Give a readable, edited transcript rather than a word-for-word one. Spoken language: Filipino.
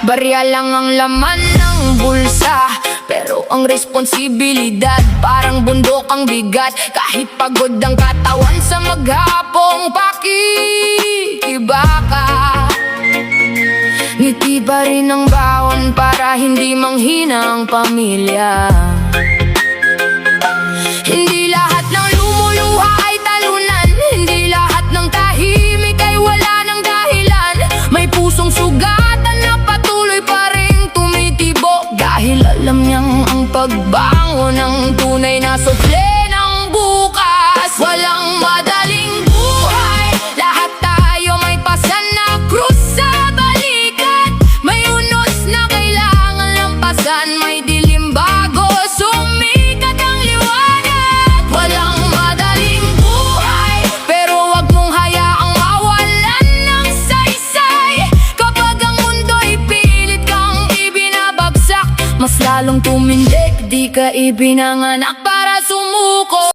Barya lang ang laman ng bulsa, pero ang responsibilidad parang bundok ang bigat. Kahit pagod ang katawan sa maghapong pakikibaka, ngiti pa rin ang bawon para hindi manghina ang pamilya. Hindi lahat ng lumuluha ay talunan, hindi lahat ng tahimik ay wala ng dahilan. May pusong sugatan na patuloy pa rin tumitibo, dahil alam niyang ang pagbangon ng tunay na sukle ng bukas. Walang madaling buhay, lahat tayo may pasan na krus sa balikat. May unos na kailangan lampasan, may dilim bago sumikat ang liwanag. Walang madaling buhay, pero wag mong hayaang mawalan ng saysay. Kapag ang mundo'y pilit kang ibinabagsak, mas lalong tumindig, di ka ibinanganak para sumuko.